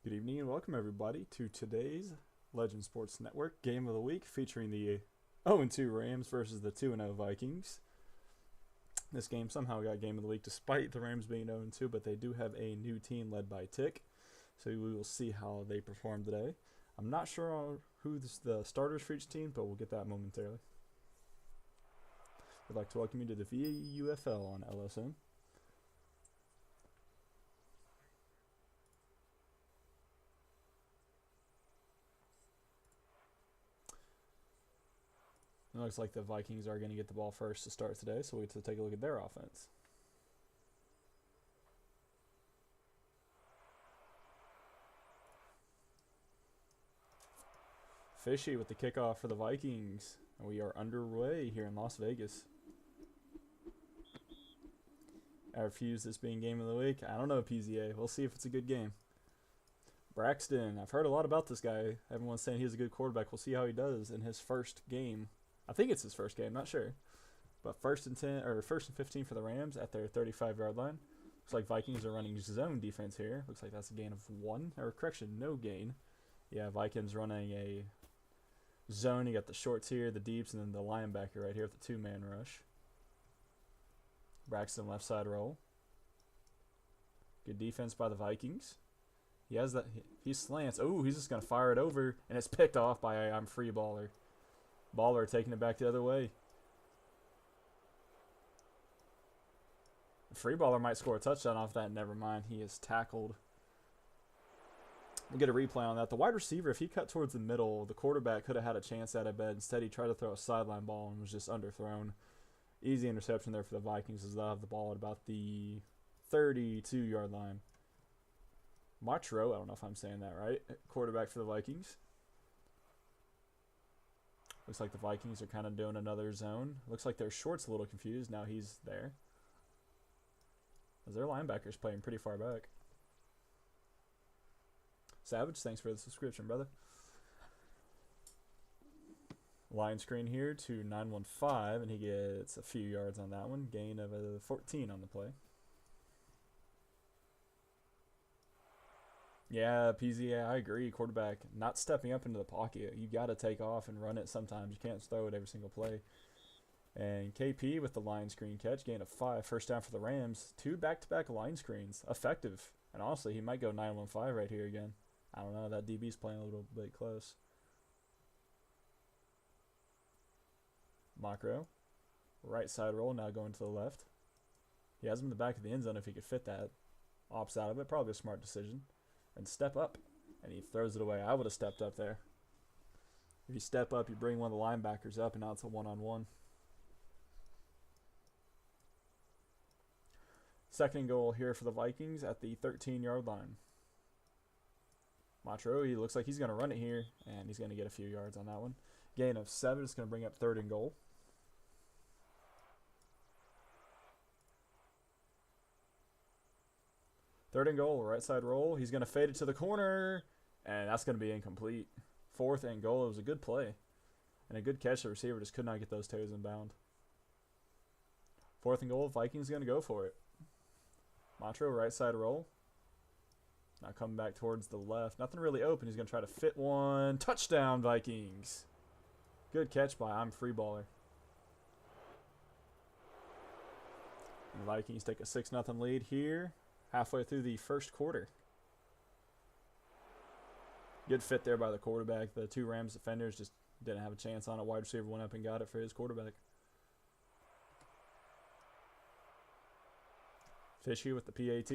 Good evening and welcome everybody to today's Legend Sports Network Game of the Week featuring the 0-2 Rams versus the 2-0 Vikings. This game somehow got Game of the Week despite the Rams being 0-2, but they do have a new team led by Tick, so we will see how they perform today. I'm not sure who the starters for each team, but we'll get that momentarily. I'd like to welcome you to the VUFL on LSN. It looks like the Vikings are going to get the ball first to start today, so we get to take a look at their offense. Fishy with the kickoff for the Vikings. And we are underway here in Las Vegas. I refuse this being Game of the Week. I don't know, PZA. We'll see if it's a good game. Braxton. I've heard a lot about this guy. Everyone's saying he's a good quarterback. We'll see how he does in his first game. I think it's his first game, not sure. But first and 15 for the Rams at their 35-yard line. Looks like Vikings are running zone defense here. Looks like that's a gain of one. Or correction, no gain. Yeah, Vikings running a zone. You got the shorts here, the deeps, and then the linebacker right here with the two-man rush. Braxton left side roll. Good defense by the Vikings. He has that. He slants. Oh, he's just gonna fire it over, and it's picked off by I'm free baller. Baller taking it back the other way. The free baller might score a touchdown off that. Never mind. He is tackled. We'll get a replay on that. The wide receiver, if he cut towards the middle, the quarterback could have had a chance at it, but instead he tried to throw a sideline ball and was just underthrown. Easy interception there for the Vikings as they'll have the ball at about the 32-yard line. Matro, I don't know if I'm saying that right, quarterback for the Vikings. Looks like the Vikings are kind of doing another zone. Looks like their short's a little confused. Now he's there. As their linebacker's playing pretty far back. Savage, thanks for the subscription, brother. Line screen here to 915, and he gets a few yards on that one. Gain of 14 on the play. Yeah, PZA, I agree. Quarterback not stepping up into the pocket. You got to take off and run it sometimes. You can't throw it every single play. And KP with the line screen catch. Gain of 5. First down for the Rams. 2 back-to-back line screens. Effective. And honestly, he might go 9-1-5 right here again. I don't know. That DB's playing a little bit close. Macro. Right side roll. Now going to the left. He has him in the back of the end zone if he could fit that. Opts out of it. Probably a smart decision. And step up. And he throws it away. I would have stepped up there. If you step up, you bring one of the linebackers up, and now it's a one-on-one. Second goal here for the Vikings at the 13-yard line. Matro, he looks like he's going to run it here, and he's going to get a few yards on that one. Gain of 7 is going to bring up 3rd and goal. Third and goal, right side roll. He's going to fade it to the corner, and that's going to be incomplete. 4th and goal. It was a good play. And a good catch. The receiver just could not get those toes in bound. 4th and goal. Vikings going to go for it. Matro, right side roll. Now coming back towards the left. Nothing really open. He's going to try to fit one. Touchdown, Vikings. Good catch by I'm free baller. And the Vikings take a 6-0 lead here. Halfway through the first quarter. Good fit there by the quarterback. The 2 Rams defenders just didn't have a chance on it. Wide receiver went up and got it for his quarterback. Fishy with the PAT.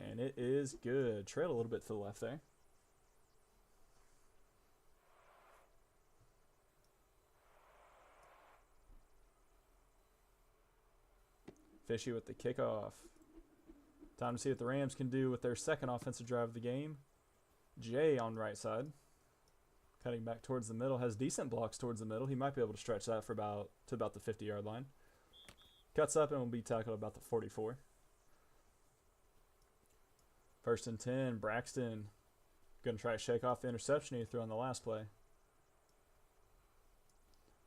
And it is good. Trailed a little bit to the left there. Fishy with the kickoff. Time to see what the Rams can do with their second offensive drive of the game. Jay on right side. Cutting back towards the middle. Has decent blocks towards the middle. He might be able to stretch that for about the 50-yard line. Cuts up and will be tackled about the 44. 1st and 10. Braxton. Going to try to shake off the interception he threw on the last play.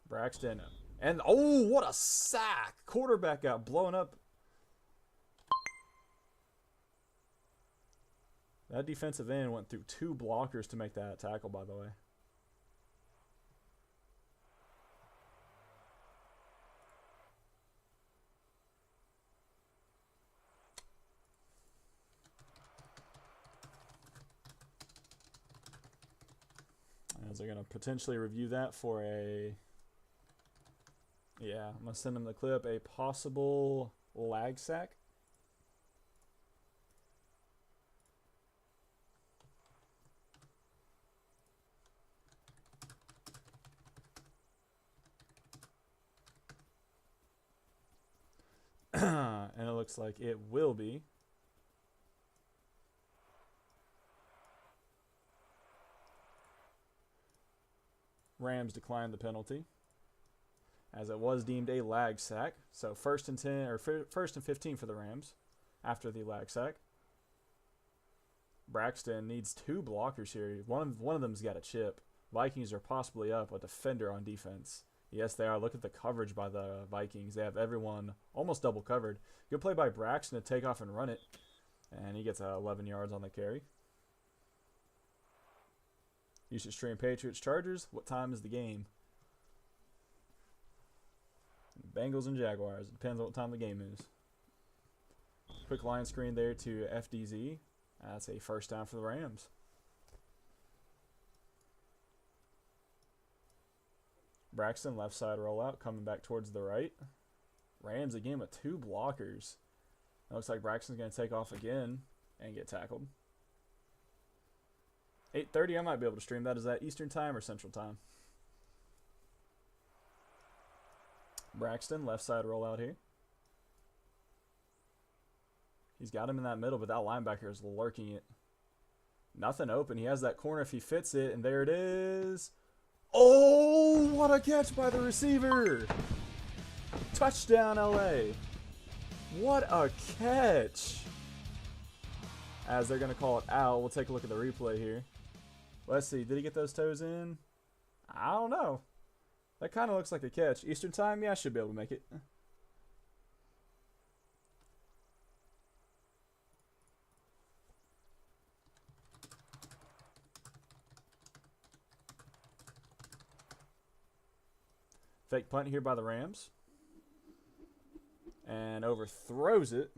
Braxton. And, oh, what a sack. Quarterback got blown up. That defensive end went through 2 blockers to make that tackle, by the way. As they're going to potentially review that for a... Yeah, I'm going to send them the clip. A possible lag sack. And it looks like it will be. Rams declined the penalty, as it was deemed a lag sack. So 1st and 10 or 1st and 15 for the Rams after the lag sack. Braxton needs 2 blockers here. One of them's got a chip. Vikings are possibly up a defender on defense. Yes, they are. Look at the coverage by the Vikings. They have everyone almost double covered. Good play by Braxton to take off and run it. And he gets 11 yards on the carry. You should stream Patriots Chargers. What time is the game? Bengals and Jaguars. It depends on what time the game is. Quick line screen there to FDZ. That's a first down for the Rams. Braxton left side rollout coming back towards the right. Rams again with 2 blockers. It looks like Braxton's going to take off again and get tackled. 8:30, I might be able to stream that. Is that Eastern time or Central time? Braxton, left side rollout here. He's got him in that middle, but that linebacker is lurking it. Nothing open. He has that corner if he fits it, and there it is. Oh, what a catch by the receiver. Touchdown, LA. What a catch. As they're going to call it out. We'll take a look at the replay here. Let's see. Did he get those toes in? I don't know. That kind of looks like a catch. Eastern time? Yeah, I should be able to make it. Fake punt here by the Rams. And overthrows it.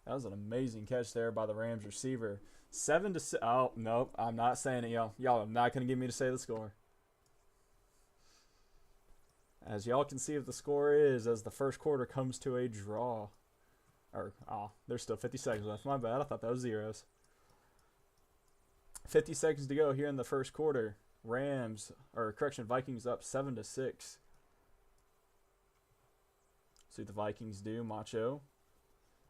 That was an amazing catch there by the Rams receiver. 7-6. Oh, nope. I'm not saying it, y'all. Y'all are not going to get me to say the score. As y'all can see what the score is as the first quarter comes to a draw. There's still 50 seconds left. My bad. I thought that was zeros. 50 seconds to go here in the first quarter. Vikings up 7-6. See what the Vikings do. Macho.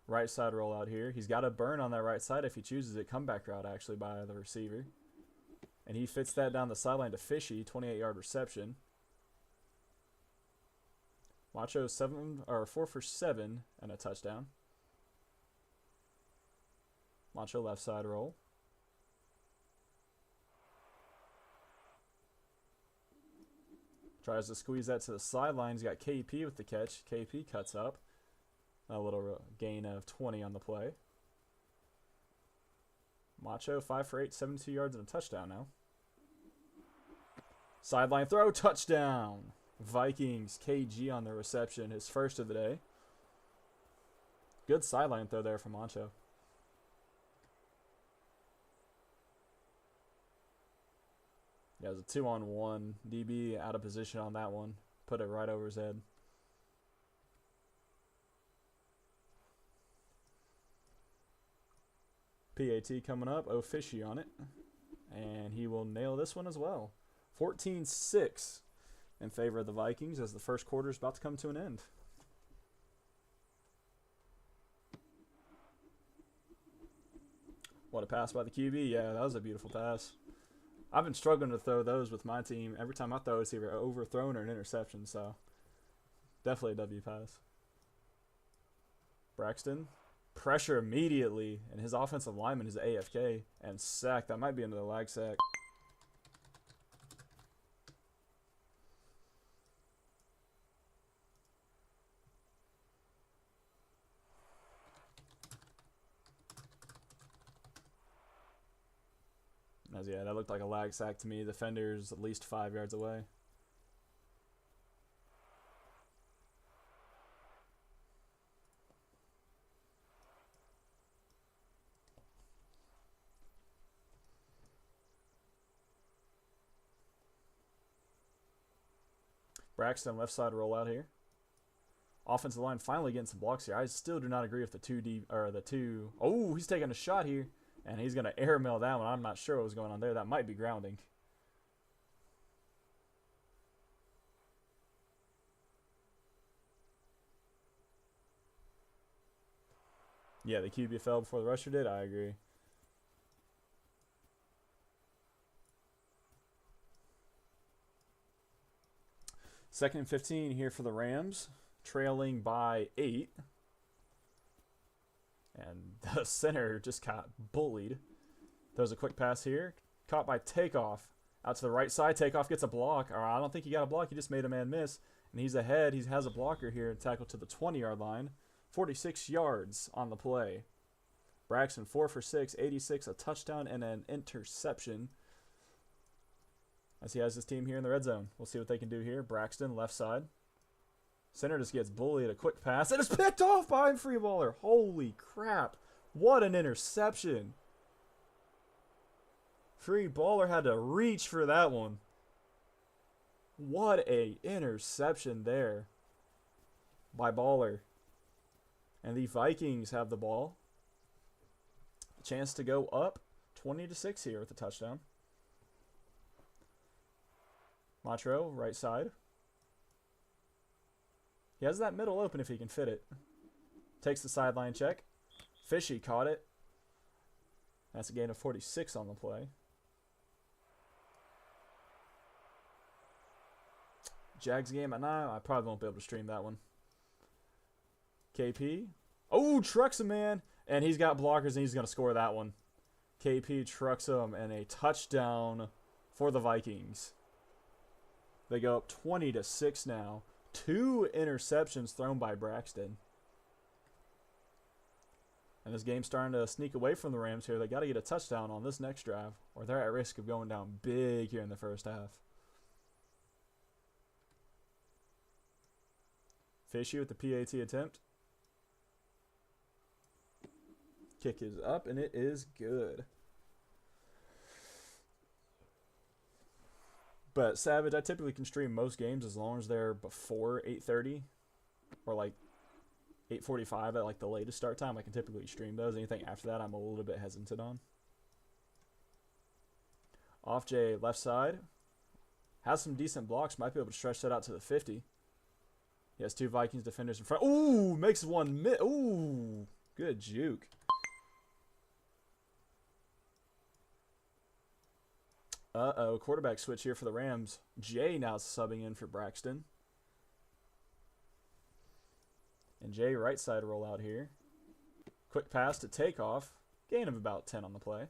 Right side rollout here. He's got a burn on that right side if he chooses it. Comeback route actually by the receiver. And he fits that down the sideline to Fishy. 28-yard reception. Macho 4 for 7 and a touchdown. Macho left side roll. Tries to squeeze that to the sideline. He's got KP with the catch. KP cuts up. A little gain of 20 on the play. Macho 5 for 8, 72 yards and a touchdown now. Sideline throw, touchdown. Vikings, KG on the reception, his first of the day. Good sideline throw there from Macho. Yeah, it was a 2-on-1. DB out of position on that one. Put it right over his head. PAT coming up. Fishy on it. And he will nail this one as well. 14-6 in favor of the Vikings as the first quarter is about to come to an end. What a pass by the QB. Yeah, that was a beautiful pass. I've been struggling to throw those with my team. Every time I throw, it's either overthrown or an interception. So, definitely a W pass. Braxton. Pressure immediately. And his offensive lineman is AFK. And sack. That might be another lag sack. Yeah, that looked like a lag sack to me. The defender's at least 5 yards away. Braxton left side rollout here. Offensive line finally getting some blocks here. I still do not agree with the 2D or the 2. Oh, he's taking a shot here, and he's gonna airmail that one. I'm not sure what was going on there. That might be grounding. Yeah, the QB fell before the rusher did. I agree. Second and 15 here for the Rams, trailing by 8. And the center just got bullied. There's a quick pass here. Caught by Takeoff. Out to the right side. Takeoff gets a block. Or I don't think he got a block. He just made a man miss. And he's ahead. He has a blocker here and tackle to the 20-yard line. 46 yards on the play. Braxton 4 for 6, 86, a touchdown and an interception. As he has his team here in the red zone. We'll see what they can do here. Braxton, left side. Center just gets bullied. A quick pass. And it's picked off by free baller. Holy crap. What an interception. Free baller had to reach for that one. What a interception there by Baller. And the Vikings have the ball. A chance to go up 20-6 here with a touchdown. Matro, right side. He has that middle open if he can fit it. Takes the sideline check. Fishy caught it. That's a gain of 46 on the play. Jags game at 9. I probably won't be able to stream that one. KP. Oh, trucks him, man. And he's got blockers, and he's going to score that one. KP trucks him, and a touchdown for the Vikings. They go up 20-6 now. 2 interceptions thrown by Braxton. And this game's starting to sneak away from the Rams here. They got to get a touchdown on this next drive, or they're at risk of going down big here in the first half. Fishy with the PAT attempt. Kick is up, and it is good. But Savage, I typically can stream most games as long as they're before 8:30 or like 8:45 at like the latest start time. I can typically stream those. Anything after that, I'm a little bit hesitant on. Off J left side. Has some decent blocks. Might be able to stretch that out to the 50. He has 2 Vikings defenders in front. Ooh, makes one ooh, good juke. Uh-oh, quarterback switch here for the Rams. Jay now subbing in for Braxton. And Jay right side roll out here. Quick pass to Takeoff. Gain of about 10 on the play.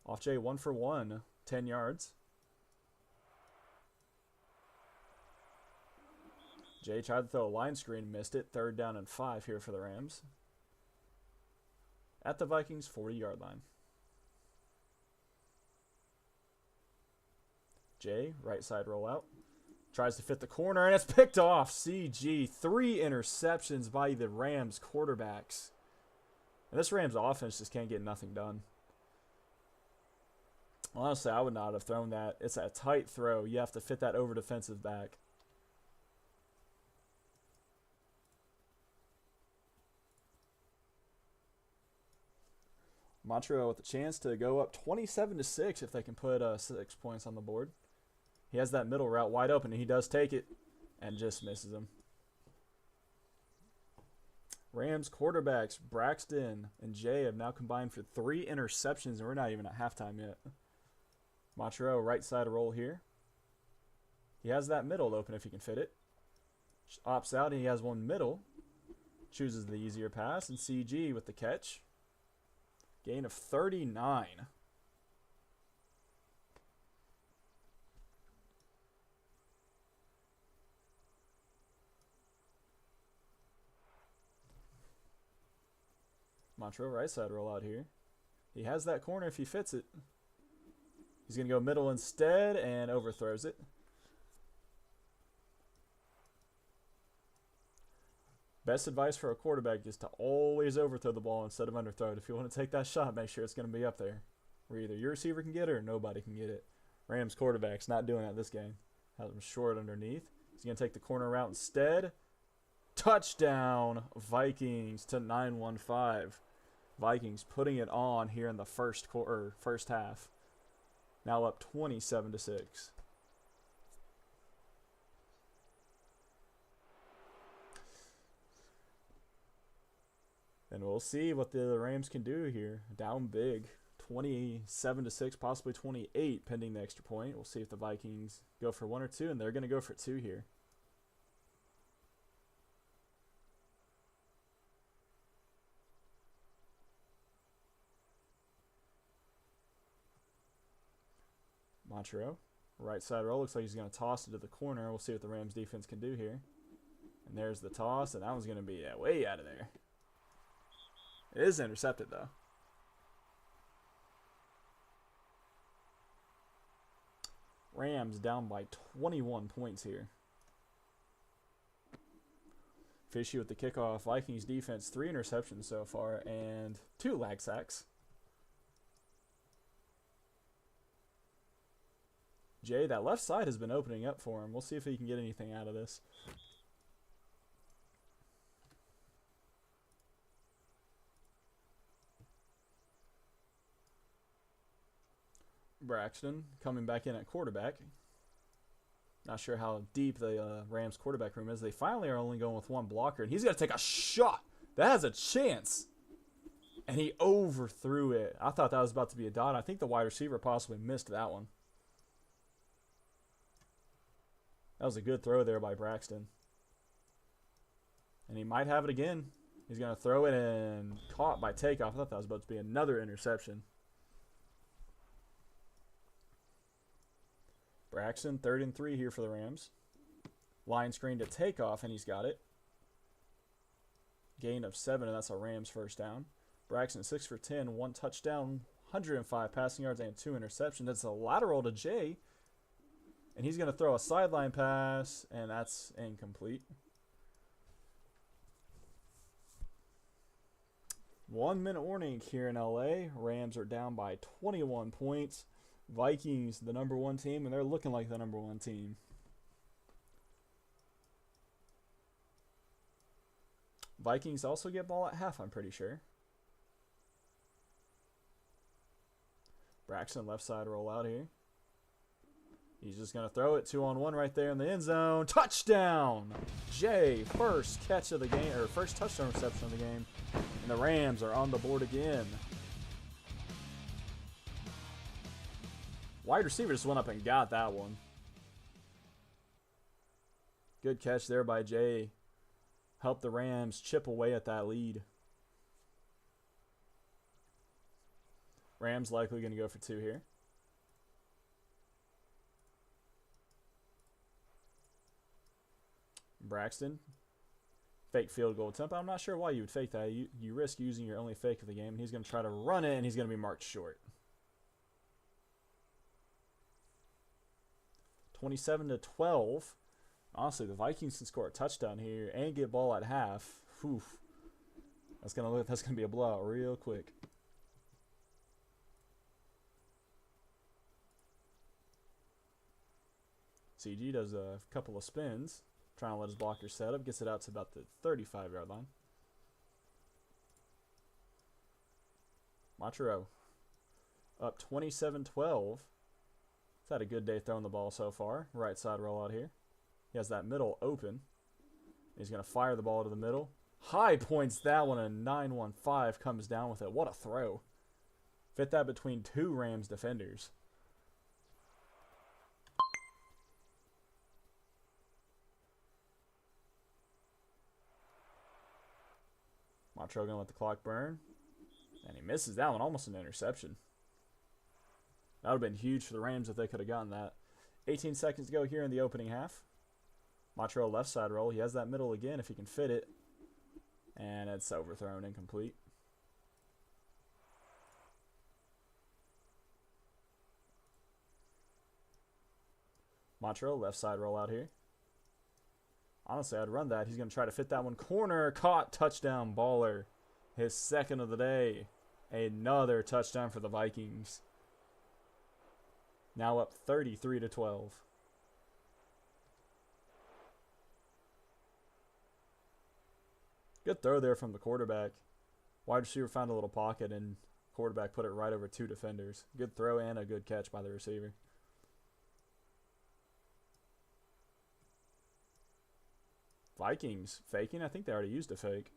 Off Jay 1 for 1. 10 yards. Jay tried to throw a line screen, missed it. 3rd down and 5 here for the Rams. At the Vikings 40-yard line. Jay, right side rollout. Tries to fit the corner, and it's picked off. CG, 3 interceptions by the Rams quarterbacks. And this Rams offense just can't get nothing done. Honestly, I would not have thrown that. It's a tight throw. You have to fit that over defensive back. Montreal with a chance to go up 27-6 if they can put 6 points on the board. He has that middle route wide open, and he does take it and just misses him. Rams quarterbacks Braxton and Jay have now combined for 3 interceptions, and we're not even at halftime yet. Montreal right side roll here. He has that middle open if he can fit it. Opts out, and he has one middle. Chooses the easier pass, and CG with the catch. Gain of 39. Montreal right side roll out here. He has that corner if he fits it. He's going to go middle instead and overthrows it. Best advice for a quarterback is to always overthrow the ball instead of underthrow it. If you want to take that shot, make sure it's going to be up there, where either your receiver can get it or nobody can get it. Rams quarterback's not doing that this game. Has him short underneath. He's going to take the corner route instead. Touchdown, Vikings to 9-1-5. Vikings putting it on here in the first half. Now up 27-6. And we'll see what the Rams can do here. Down big, 27-6, possibly 28, pending the extra point. We'll see if the Vikings go for 1 or 2, and they're going to go for 2 here. Montreal, right side roll. Looks like he's going to toss it to the corner. We'll see what the Rams defense can do here. And there's the toss, and that one's going to be way out of there. It is intercepted, though. Rams down by 21 points here. Fishy with the kickoff. Vikings defense, 3 interceptions so far and 2 lag sacks. Jay, that left side has been opening up for him. We'll see if he can get anything out of this. Braxton coming back in at quarterback. Not sure how deep the Rams quarterback room is. They finally are only going with 1 blocker, and he's got to take a shot. That has a chance. And he overthrew it. I thought that was about to be a dot. I think the wide receiver possibly missed that one. That was a good throw there by Braxton. And he might have it again. He's going to throw it and caught by takeoff. I thought that was about to be another interception. Braxton, 3rd and 3 here for the Rams. Line screen to takeoff, and he's got it. Gain of 7, and that's a Rams first down. Braxton, 6 for 10, 1 touchdown, 105 passing yards, and 2 interceptions. That's a lateral to Jay. And he's going to throw a sideline pass, and that's incomplete. 1 minute warning here in LA. Rams are down by 21 points. Vikings, the number 1 team, and they're looking like the number 1 team. Vikings also get ball at half, I'm pretty sure. Braxton left side roll out here. He's just going to throw it 2-on-1 right there in the end zone. Touchdown! Jay, first catch of the game, or first touchdown reception of the game. And the Rams are on the board again. Wide receiver just went up and got that one. Good catch there by Jay. Helped the Rams chip away at that lead. Rams likely going to go for 2 here. Braxton. Fake field goal attempt. I'm not sure why you would fake that. You risk using your only fake of the game. And he's going to try to run it, and he's going to be marked short. 27-12. Honestly, the Vikings can score a touchdown here and get ball at half. Whew. That's gonna be a blowout real quick. CG does a couple of spins, trying to let his blocker set up, gets it out to about the 35-yard line. Montreal up 27-12. He's had a good day throwing the ball so far. Right side rollout here. He has that middle open. He's going to fire the ball to the middle. High points that one, and 9-1-5 comes down with it. What a throw. Fit that between 2 Rams defenders. Montreal going to let the clock burn. And he misses that one. Almost an interception. That would have been huge for the Rams if they could have gotten that. 18 seconds to go here in the opening half. Montreal left side roll. He has that middle again if he can fit it. And it's overthrown, incomplete. Montreal, left side rollout here. Honestly, I'd run that. He's going to try to fit that one. Corner, caught, touchdown, baller. His second of the day. Another touchdown for the Vikings. Now up 33-12. Good throw there from the quarterback. Wide receiver found a little pocket and quarterback put it right over 2 defenders. Good throw and a good catch by the receiver. Vikings faking. I think they already used a fake.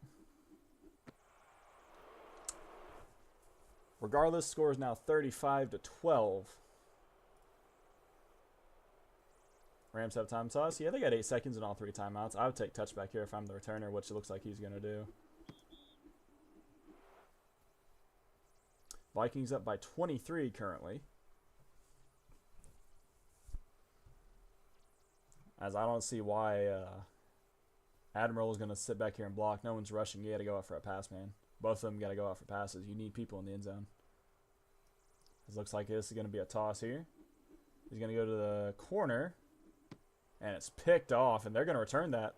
Regardless, score is now 35-12. Rams have time toss. Yeah, they got 8 seconds in all 3 timeouts. I would take touchback here if I'm the returner, which it looks like he's going to do. Vikings up by 23 currently. As I don't see why Admiral is going to sit back here and block. No one's rushing. You got to go out for a pass, man. Both of them got to go out for passes. You need people in the end zone. It looks like this is going to be a toss here. He's going to go to the corner. And it's picked off, and they're going to return that.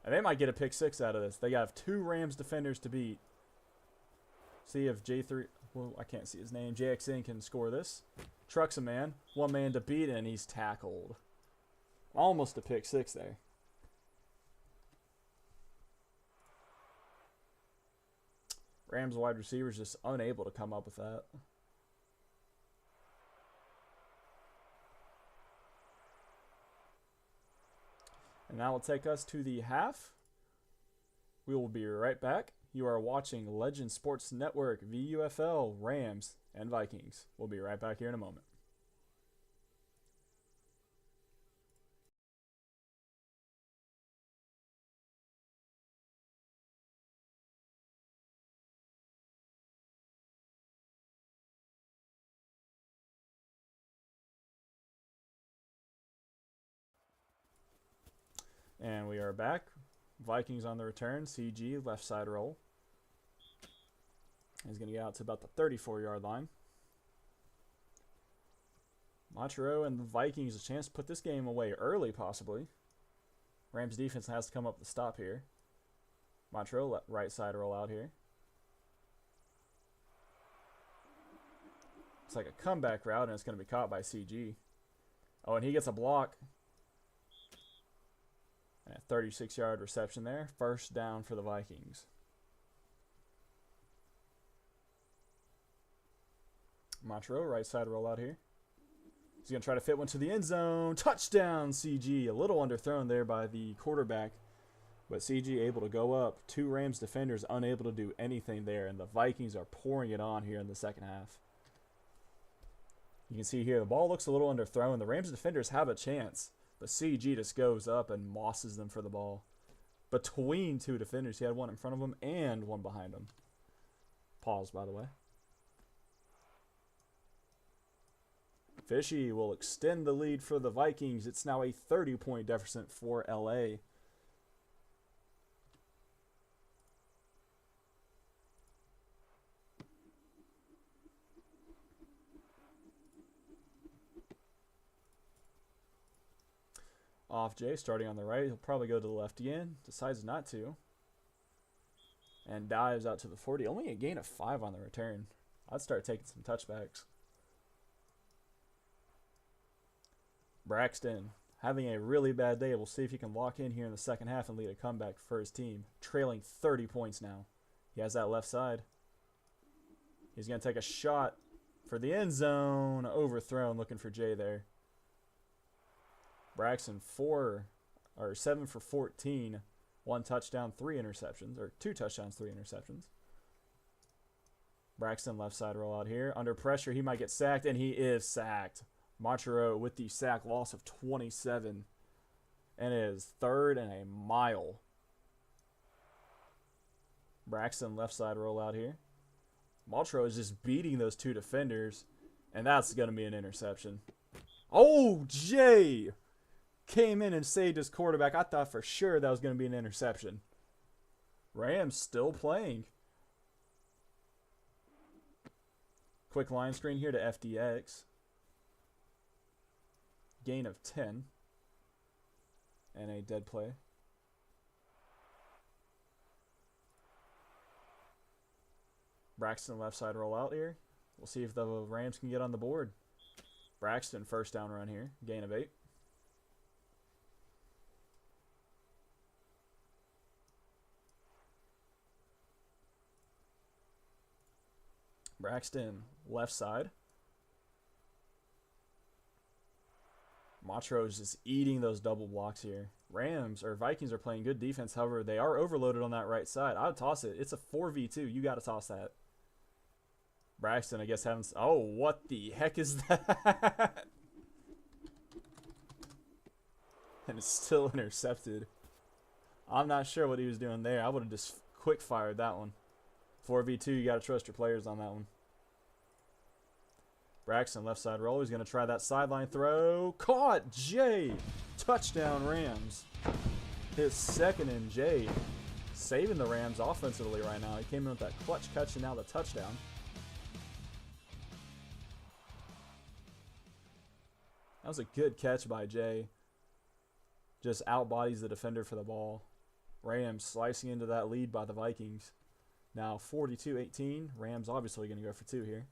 And they might get a pick 6 out of this. They have 2 Rams defenders to beat. See if J3, well, I can't see his name, JXN can score this. Trucks a man, 1 man to beat, and he's tackled. Almost a pick 6 there. Rams wide receivers just unable to come up with that. And that will take us to the half. We will be right back. You are watching Legend Sports Network, VUFL, Rams, and Vikings. We'll be right back here in a moment. And we are back. Vikings on the return. CG, left side roll. He's going to get out to about the 34-yard line. Montreal and the Vikings a chance to put this game away early, possibly. Rams defense has to come up with the stop here. Montreal, right side roll out here. It's like a comeback route, and it's going to be caught by CG. Oh, and he gets a block. And a 36-yard reception there. First down for the Vikings. Montreal, right side rollout here. He's going to try to fit one to the end zone. Touchdown, CG. A little underthrown there by the quarterback. But CG able to go up. 2 Rams defenders unable to do anything there. And the Vikings are pouring it on here in the second half. You can see here the ball looks a little underthrown. The Rams defenders have a chance. But CG just goes up and mosses them for the ball. Between 2 defenders. He had one in front of him and one behind him. Pause, by the way. Fishy will extend the lead for the Vikings. It's now a 30-point deficit for LA. Off Jay, starting on the right. He'll probably go to the left again. Decides not to. And dives out to the 40. Only a gain of 5 on the return. I'd start taking some touchbacks. Braxton having a really bad day. We'll see if he can lock in here in the second half and lead a comeback for his team. Trailing 30 points now. He has that left side. He's going to take a shot for the end zone. Overthrown, looking for Jay there. Braxton 7 for 14. 1 touchdown, 3 interceptions. Or 2 touchdowns, 3 interceptions. Braxton left side roll out here. Under pressure, he might get sacked, and he is sacked. Montreal with the sack loss of 27. And it is 3rd and a mile. Braxton left side roll out here. Montreal is just beating those 2 defenders. And that's going to be an interception. Oh, Jay came in and saved his quarterback. I thought for sure that was going to be an interception. Rams still playing. Quick line screen here to FDX. gain of 10. And a dead play. Braxton left side roll out here. We'll see if the Rams can get on the board. Braxton first down run here. Gain of 8. Braxton left side. Montrose just eating those double blocks here. Vikings are playing good defense. However, they are overloaded on that right side. I would toss it. It's a 4v2. You got to toss that. Braxton, I guess, haven't... Oh, what the heck is that? And it's still intercepted. I'm not sure what he was doing there. I would have just quick fired that one. 4v2, you got to trust your players on that one. Braxton, left side roll. He's going to try that sideline throw. Caught! Jay! Touchdown, Rams. His second and Jay. Saving the Rams offensively right now. He came in with that clutch catch and now the touchdown. That was a good catch by Jay. Just outbodies the defender for the ball. Rams slicing into that lead by the Vikings. Now 42-18. Rams obviously going to go for 2 here.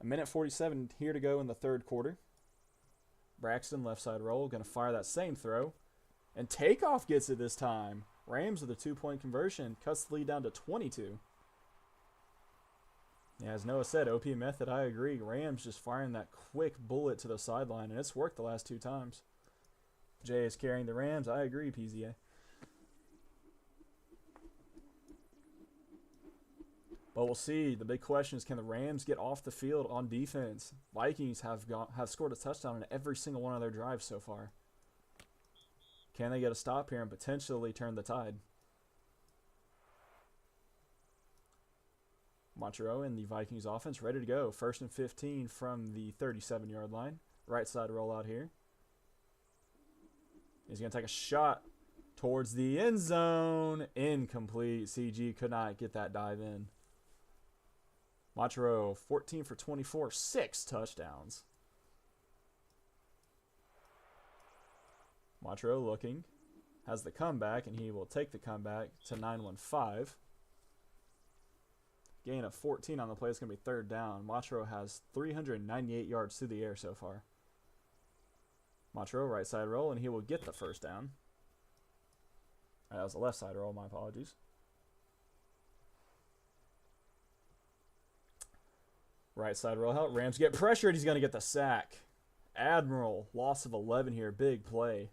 1:47 here to go in the third quarter. Braxton, left side roll, going to fire that same throw. And Takeoff gets it this time. Rams with a 2-point conversion. Cuts the lead down to 22. Yeah, as Noah said, OP method, I agree. Rams just firing that quick bullet to the sideline, and it's worked the last 2 times. Jay is carrying the Rams. I agree, PZA. But we'll see. The big question is, can the Rams get off the field on defense? Vikings have scored a touchdown in every single one of their drives so far. Can they get a stop here and potentially turn the tide? Montreux and the Vikings offense ready to go. 1st and 15 from the 37-yard line. Right side rollout here. He's going to take a shot towards the end zone. Incomplete. CG could not get that dive in. Montreux, 14 for 24, 6 touchdowns. Montreux looking, has the comeback, and he will take the comeback to 9-1-5. Gain of 14 on the play. It's going to be 3rd down. Montreux has 398 yards through the air so far. Montreux, right side roll, and he will get the 1st down. That was a left side roll, my apologies. Right side roll out. Rams get pressured. He's going to get the sack. Admiral, loss of 11 here. Big play.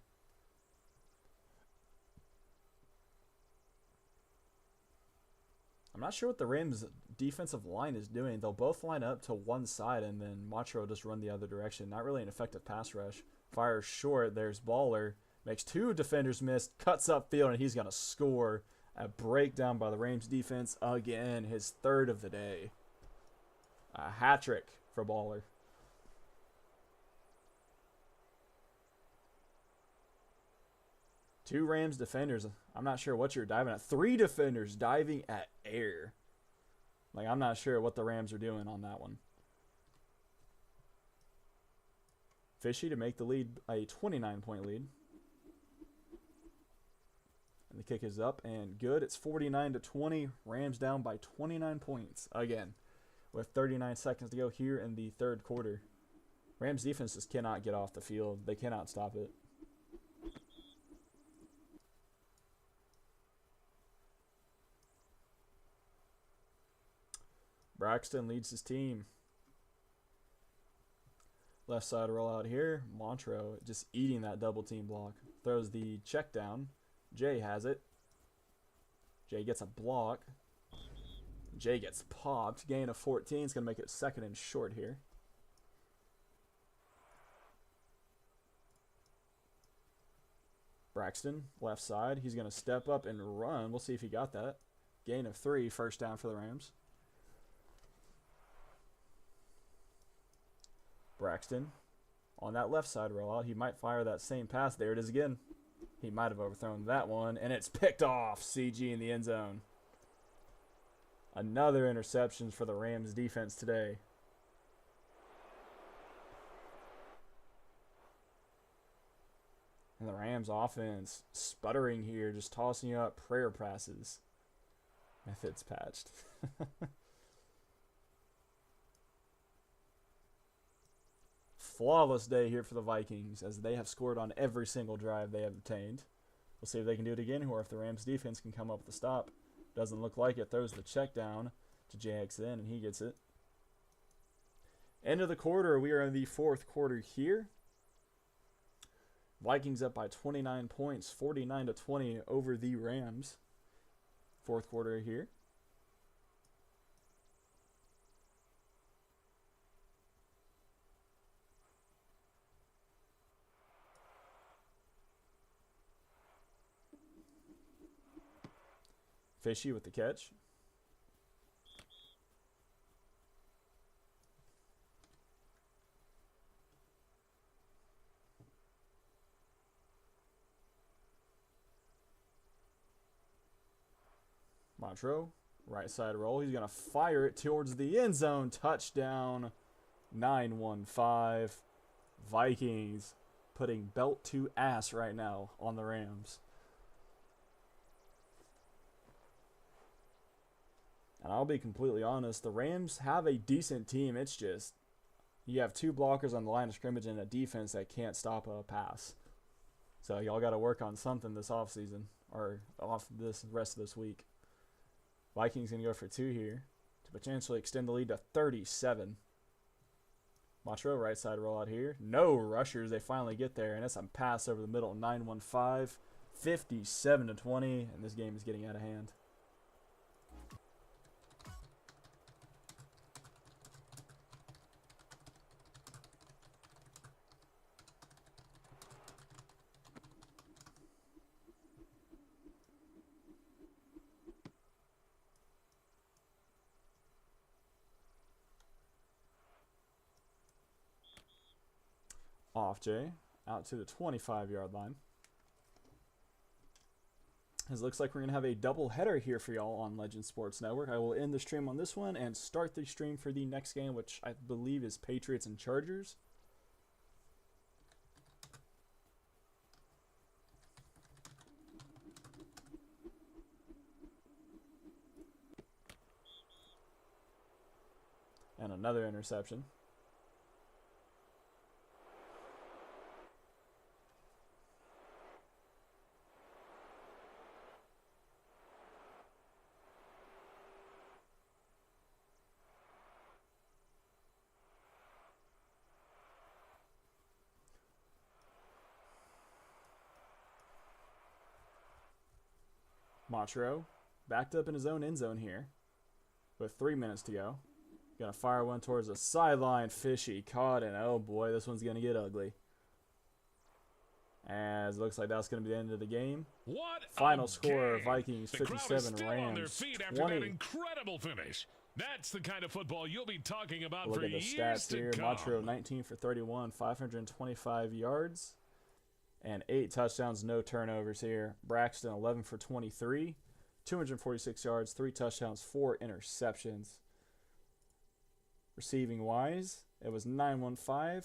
I'm not sure what the Rams defensive line is doing. They'll both line up to one side, and then Montreux just run the other direction. Not really an effective pass rush. Fires short. There's Baller. Makes 2 defenders miss. Cuts upfield, and he's going to score. A breakdown by the Rams defense again. His 3rd of the day. A hat trick for Baller. Two Rams defenders. I'm not sure what you're diving at. 3 defenders diving at air. Like, I'm not sure what the Rams are doing on that one. Fishy to make the lead a 29-point lead. And the kick is up and good. It's 49-20. Rams down by 29 points again, with 39 seconds to go here in the third quarter. Rams defense just cannot get off the field. They cannot stop it. Braxton leads his team. Left side roll out here. Montreux just eating that double team block. Throws the check down. Jay has it. Jay gets a block. Jay gets popped. Gain of 14. It's going to make it 2nd and short here. Braxton, left side. He's going to step up and run. We'll see if he got that. Gain of 3. First down for the Rams. Braxton on that left side rollout. He might fire that same pass. There it is again. He might have overthrown that one, and it's picked off. CG in the end zone. Another interception for the Rams defense today. And the Rams offense sputtering here, just tossing up prayer passes. If it's patched. Flawless day here for the Vikings as they have scored on every single drive they have obtained. We'll see if they can do it again or if the Rams defense can come up with a stop. Doesn't look like it. Throws the check down to JXN and he gets it. End of the quarter. We are in the fourth quarter here. Vikings up by 29 points, 49-20 over the Rams. Fourth quarter here. Fishy with the catch. Montreux, right side roll. He's going to fire it towards the end zone. Touchdown. 9-1-5. Vikings putting belt to ass right now on the Rams. And I'll be completely honest, the Rams have a decent team. It's just you have two blockers on the line of scrimmage and a defense that can't stop a pass. So y'all got to work on something this offseason or off this rest of this week. Vikings going to go for 2 here to potentially extend the lead to 37. Montreux, right side rollout here. No rushers. They finally get there, and it's a pass over the middle. 9-1-5, 57-20, and this game is getting out of hand. Off Jay, out to the 25-yard line. It looks like we're going to have a double header here for y'all on Legend Sports Network. I will end the stream on this one and start the stream for the next game, which I believe is Patriots and Chargers. And another interception. Montreux backed up in his own end zone here with 3 minutes to go. Gonna fire one towards the sideline. Fishy caught, and oh boy, this one's gonna get ugly. As it looks like that's gonna be the end of the game. Final score: Vikings 57, Rams 20. Incredible finish. That's the kind of football you'll be talking about Look for at the years stats here. to come. Montreux 19 for 31, 525 yards. And 8 touchdowns, no turnovers here. Braxton, 11 for 23, 246 yards, 3 touchdowns, 4 interceptions. Receiving wise, it was 9-1-5,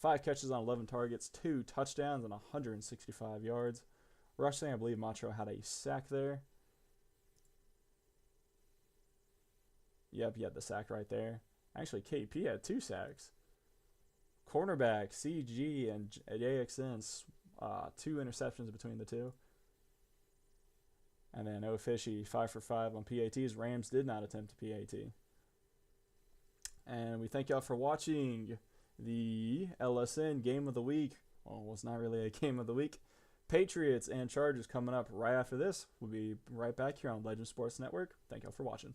5 catches on 11 targets, 2 touchdowns, and 165 yards. Rushing, I believe Montreux had a sack there. Yep, he had the sack right there. Actually, KP had 2 sacks. Cornerback, CG, and JXN, 2 interceptions between the two. And then Fishy, 5 for 5 on PATs. Rams did not attempt a PAT. And we thank y'all for watching the LSN Game of the Week. Well, it's not really a Game of the Week. Patriots and Chargers coming up right after this. We'll be right back here on Legend Sports Network. Thank y'all for watching.